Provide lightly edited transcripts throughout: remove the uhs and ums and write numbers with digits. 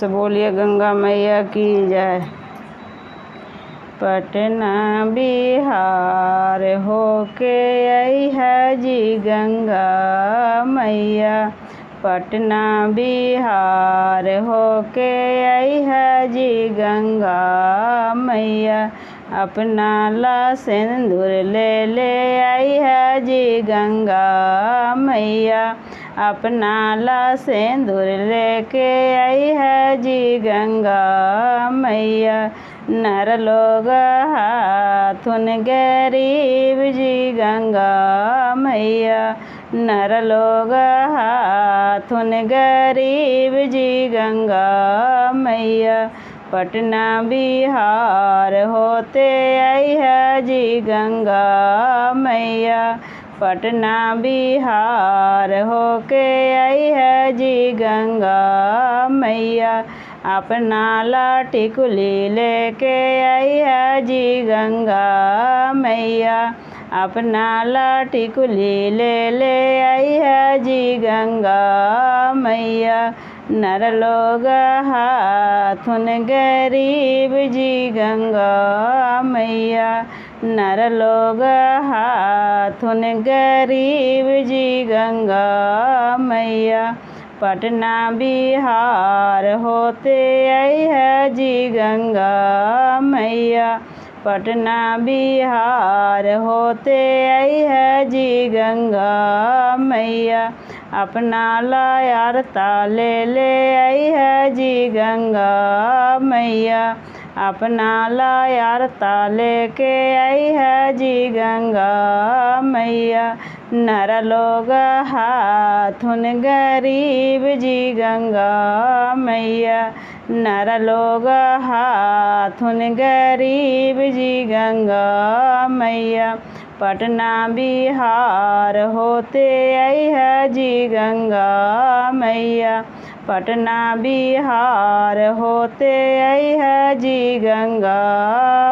से बोलिए गंगा मैया की जय। पटना बिहार होके आई है जी गंगा मैया। पटना बिहार होके आई है जी गंगा मैया। अपना ला सिंदूर ले आई है जी गंगा मैया। अपना ला सिंदूर लेके आई है जी गंगा मैया। नर लोग हाथुन गरीब जी गंगा मैया। नर लोग हाथुन गरीब जी गंगा मैया। पटना बिहार होते आई है जी गंगा मैया। पटना बिहार होके आई है जी गंगा मैया। अपना लाठी कुली लेके आई है जी गंगा मैया। अपना लाठी कुली ले आई है जी गंगा मैया। नर लोग हाथुन गरीब जी गंगा मैया। नर लोग हाथुन गरीब जी गंगा मैया। पटना बिहार होते आई है जी गंगा मैया। पटना बिहार होते आई है जी गंगा मैया। अपना लायारता ले आई है जी गंगा मैया। अपना लायारता लेके आई है जी गंगा मैया। नर लोग हाथुन गरीब जी गंगा मैया। नर लोग हाथुन गरीब जी गंगा मैया। पटना बिहार होते आई है जी गंगा मैया। पटना बिहार होते आई है जी गंगा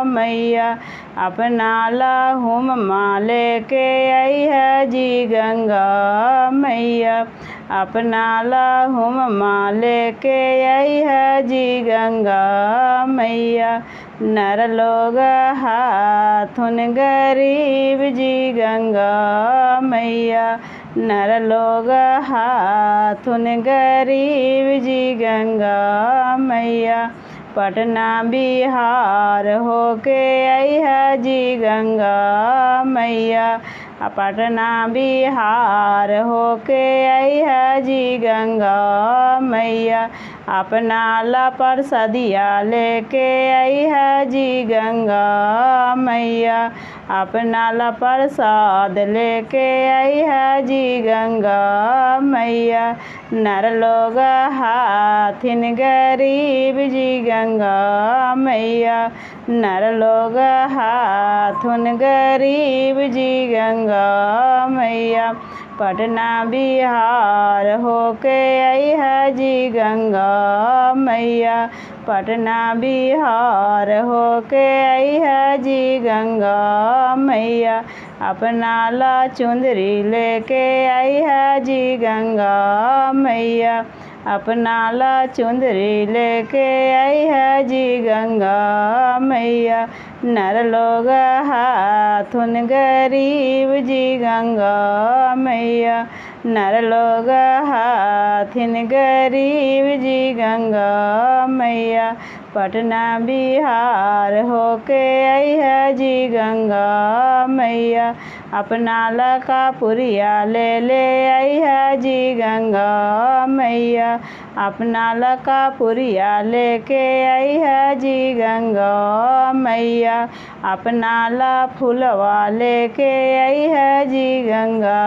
मैया। अपना लाहुम माँ लेके आई है जी गंगा मैया। अपना लाहुम माँ लेके आई है जी गंगा मैया। नर लोग हाथुन गरीब जी गंगा मैया। नर लोग हाथुन गरीब जी गंगा मैया। पटना बिहार होके आई है जी गंगा मैया। पटना बिहार होके आई है जी गंगा मैया। अपना ला प्रसादिया लेके आई है जी गंगा मैया। अपना ला प्रसाद लेके आई है जी गंगा मैया। नर लोग हाथिन गरीब जी गंगा मैया। नर लोग हाथुन गरीब जी गंगा मैया। पटना बिहार होके आई है जी गंगा मैया। पटना बिहार होके आई है जी गंगा मैया। अपना ला चुंदरी लेके आई है जी गंगा मैया। अपना ला चुंदरी लेके आई है जी गंगा मैया। नर लोग हाथुन गरीब जी गंगा मैया। नर लोग हाथिन गरीब जी गंगा मैया। पटना बिहार होके आई है जी गंगा मैया। अपना लका पुरिया ले आई है जी गंगा मैया। अपना लका पुरिया लेके आई है जी गंगा मैया। अपना ला फूलवा लेके आई है जी गंगा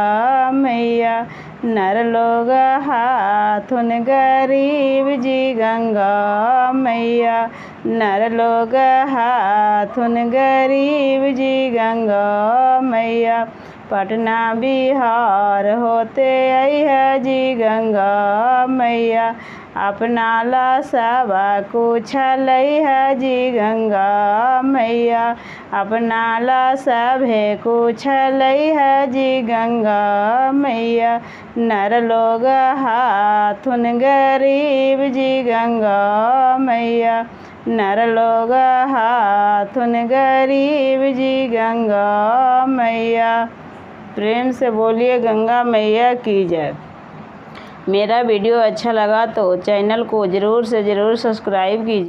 मैया। नर लोग हाथुन गरीब जी गंगा मैया। नर लोग हाथुन गरीब जी गंगा मैया। पटना बिहार होते आई है जी गंगा मैया। अपना ला सब कुछ लैहा जी गंगा मैया, अपना ला सभे कुछ लैहा जी गंगा मैया। नर लोग हाथुन गरीब जी गंगा मैया, नर लोग हाथुन गरीब जी गंगा मैया। प्रेम से बोलिए गंगा मैया की जय। मेरा वीडियो अच्छा लगा तो चैनल को ज़रूर से ज़रूर सब्सक्राइब कीजिए।